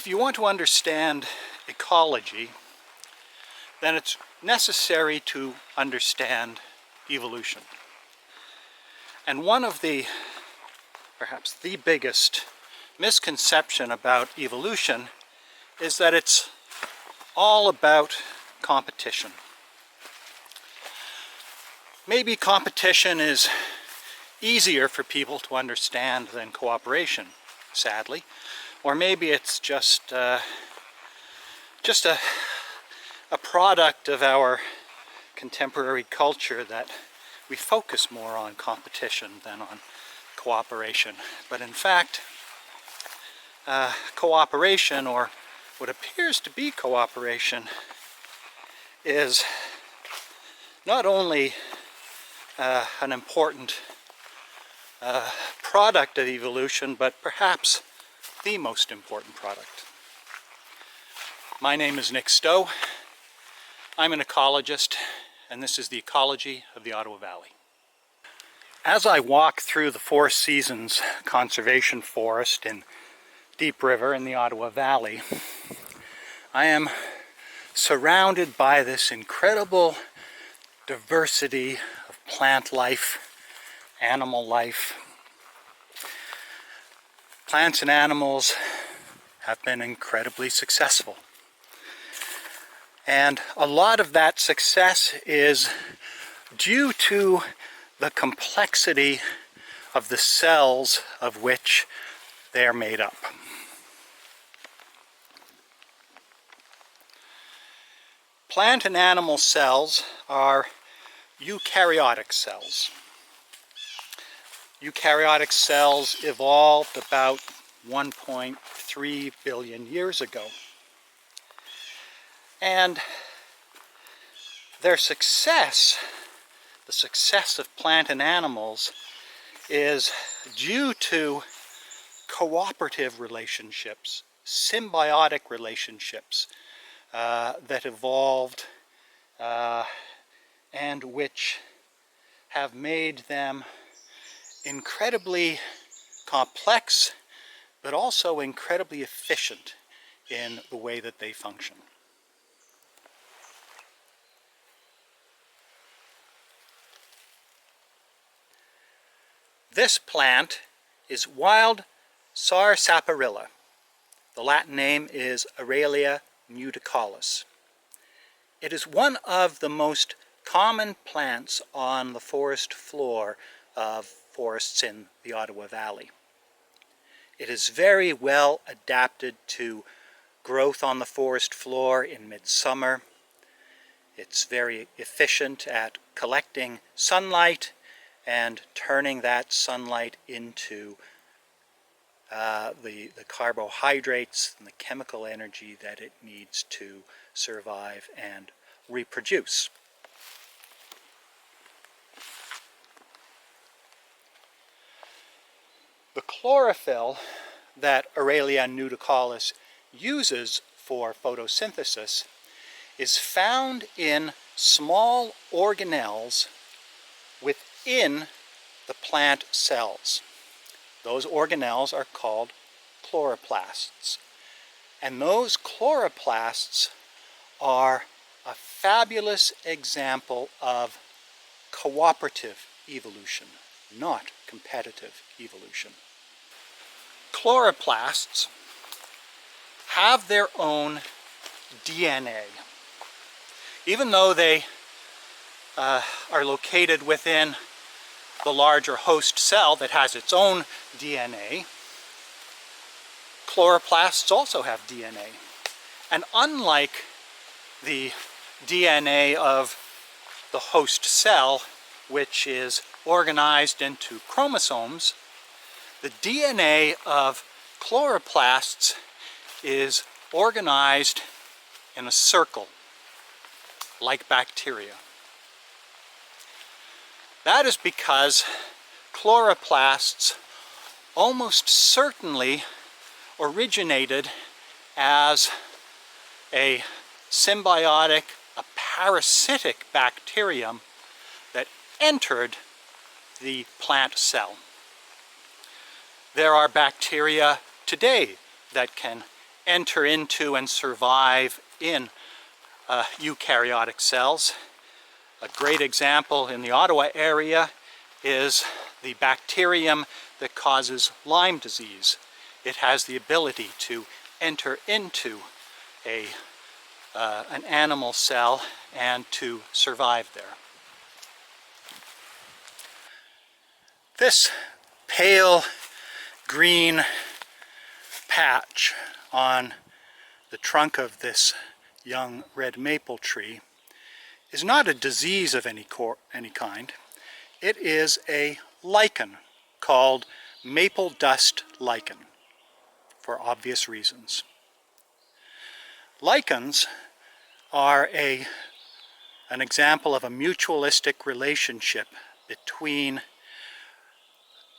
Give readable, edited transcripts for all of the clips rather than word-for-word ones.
If you want to understand ecology, then it's necessary to understand evolution. And one of the, perhaps the biggest misconception about evolution is that it's all about competition. Maybe competition is easier for people to understand than cooperation, sadly. Or maybe it's just a product of our contemporary culture that we focus more on competition than on cooperation. But in fact, cooperation, or what appears to be cooperation, is not only an important product of evolution, but perhaps the most important product. My name is Nick Stowe. I'm an ecologist, and this is the Ecology of the Ottawa Valley. As I walk through the Four Seasons Conservation Forest in Deep River in the Ottawa Valley, I am surrounded by this incredible diversity of plant life, animal life. Plants and animals have been incredibly successful. And a lot of that success is due to the complexity of the cells of which they are made up. Plant and animal cells are eukaryotic cells. Eukaryotic cells evolved about 1.3 billion years ago. And their success, the success of plant and animals, is due to cooperative relationships, symbiotic relationships that evolved and which have made them incredibly complex, but also incredibly efficient in the way that they function. This plant is wild sarsaparilla. The Latin name is Aurelia nudicalis. It is one of the most common plants on the forest floor of forests in the Ottawa Valley. It is very well adapted to growth on the forest floor in midsummer. It's very efficient at collecting sunlight and turning that sunlight into the carbohydrates and the chemical energy that it needs to survive and reproduce. The chlorophyll that Aurelia nudicalis uses for photosynthesis is found in small organelles within the plant cells. Those organelles are called chloroplasts. And those chloroplasts are a fabulous example of cooperative evolution, not competitive evolution. Chloroplasts have their own DNA. Even though they are located within the larger host cell that has its own DNA, chloroplasts also have DNA. And unlike the DNA of the host cell, which is organized into chromosomes, the DNA of chloroplasts is organized in a circle, like bacteria. That is because chloroplasts almost certainly originated as a symbiotic, a parasitic bacterium that entered the plant cell. There are bacteria today that can enter into and survive in eukaryotic cells. A great example in the Ottawa area is the bacterium that causes Lyme disease. It has the ability to enter into an animal cell and to survive there. This pale green patch on the trunk of this young red maple tree is not a disease of any kind. It is a lichen called maple dust lichen, for obvious reasons. Lichens are an example of a mutualistic relationship between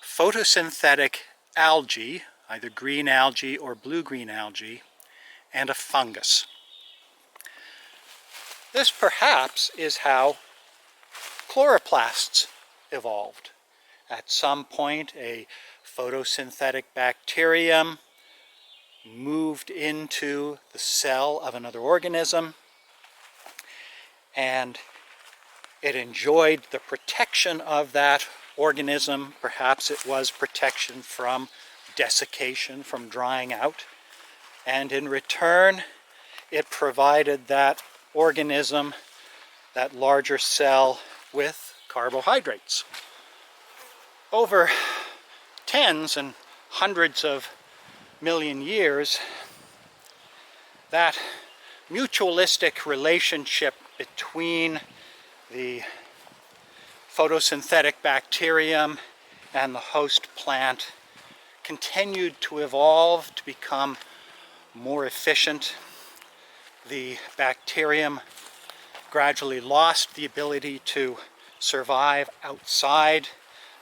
photosynthetic algae, either green algae or blue-green algae, and a fungus. This perhaps is how chloroplasts evolved. At some point, a photosynthetic bacterium moved into the cell of another organism, and it enjoyed the protection of that organism. Perhaps it was protection from desiccation, from drying out, and in return it provided that organism, that larger cell, with carbohydrates. Over tens and hundreds of million years, that mutualistic relationship between the photosynthetic bacterium and the host plant continued to evolve to become more efficient. The bacterium gradually lost the ability to survive outside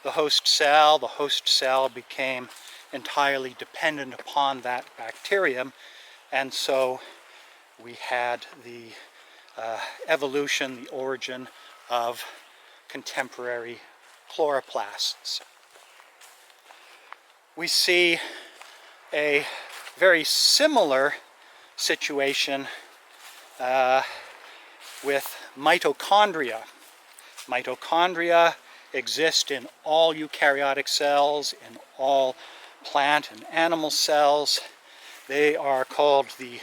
the host cell. The host cell became entirely dependent upon that bacterium, and so we had the evolution, the origin of contemporary chloroplasts. We see a very similar situation with mitochondria. Mitochondria exist in all eukaryotic cells, in all plant and animal cells. They are called the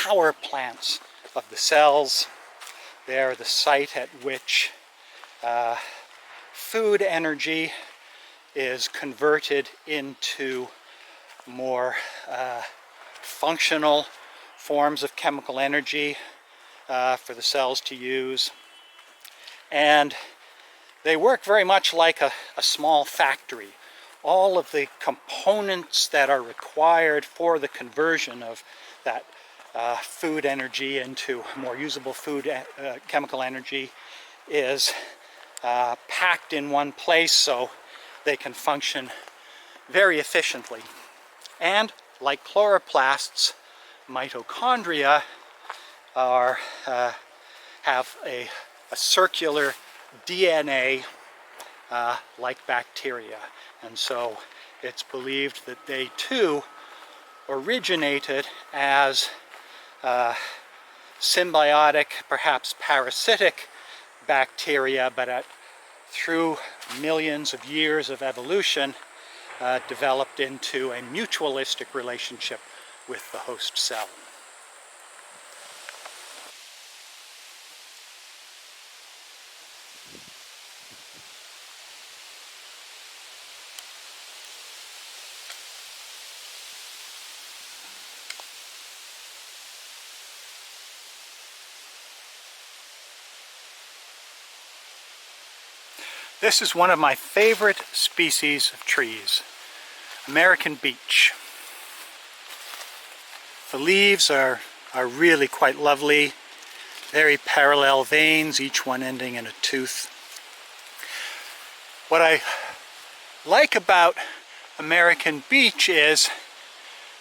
power plants of the cells. They are the site at which food energy is converted into more functional forms of chemical energy for the cells to use. And they work very much like a small factory. All of the components that are required for the conversion of that food energy into more usable food chemical energy is packed in one place so they can function very efficiently. And like chloroplasts, mitochondria have a circular DNA like bacteria, and so it's believed that they too originated as symbiotic, perhaps parasitic bacteria, but through millions of years of evolution developed into a mutualistic relationship with the host cell. This is one of my favorite species of trees, American beech. The leaves are really quite lovely, very parallel veins, each one ending in a tooth. What I like about American beech is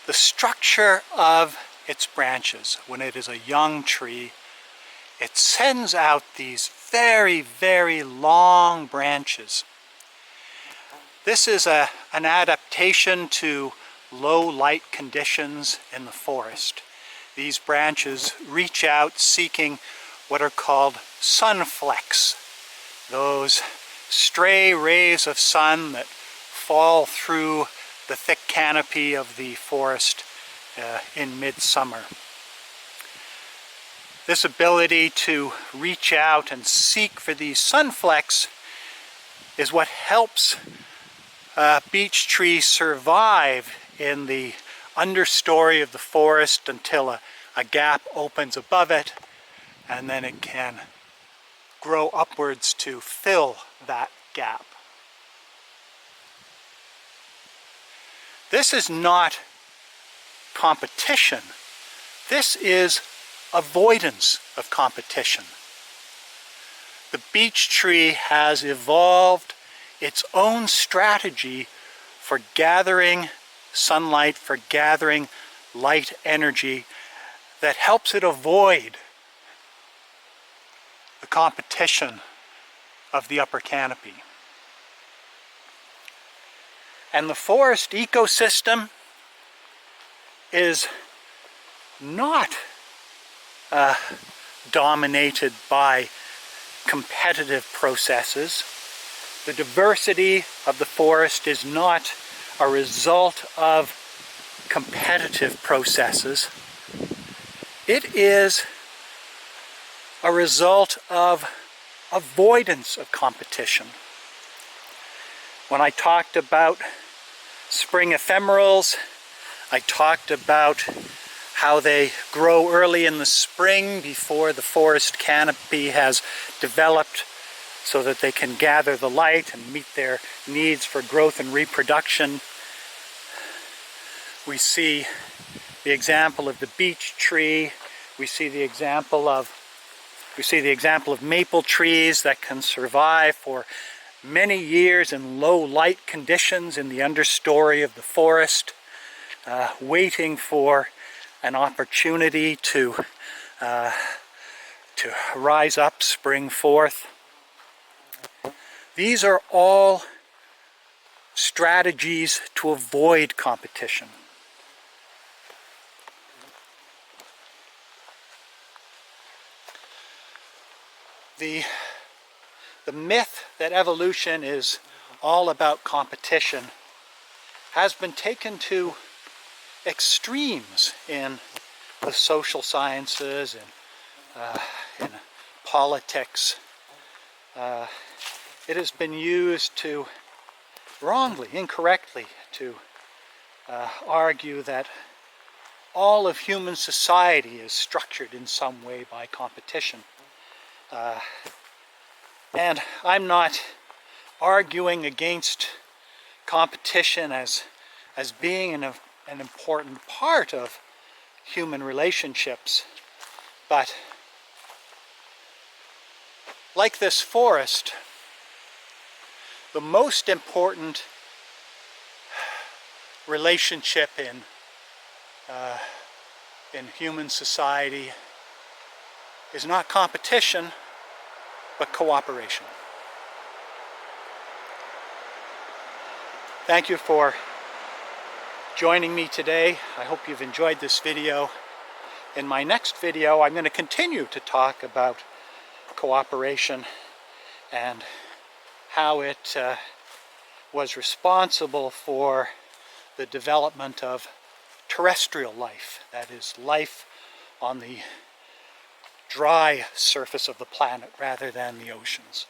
the structure of its branches. When it is a young tree, it sends out these very, very long branches. This is an adaptation to low light conditions in the forest. These branches reach out seeking what are called sunflecks, those stray rays of sun that fall through the thick canopy of the forest in midsummer. This ability to reach out and seek for these sunflecks is what helps beech trees survive in the understory of the forest until a gap opens above it, and then it can grow upwards to fill that gap. This is not competition. This is avoidance of competition. The beech tree has evolved its own strategy for gathering sunlight, for gathering light energy that helps it avoid the competition of the upper canopy. And the forest ecosystem is not dominated by competitive processes. The diversity of the forest is not a result of competitive processes. It is a result of avoidance of competition. When I talked about spring ephemerals, I talked about how they grow early in the spring before the forest canopy has developed so that they can gather the light and meet their needs for growth and reproduction. We see the example of the beech tree. We see the example of maple trees that can survive for many years in low light conditions in the understory of the forest, waiting for an opportunity to rise up, spring forth. These are all strategies to avoid competition. The myth that evolution is all about competition has been taken to extremes in the social sciences and in politics. It has been used to wrongly, incorrectly, to argue that all of human society is structured in some way by competition. And I'm not arguing against competition as being an important part of human relationships, but like this forest, the most important relationship in human society is not competition, but cooperation. Thank you for joining me today. I hope you've enjoyed this video. In my next video, I'm going to continue to talk about cooperation and how it was responsible for the development of terrestrial life, that is, life on the dry surface of the planet rather than the oceans.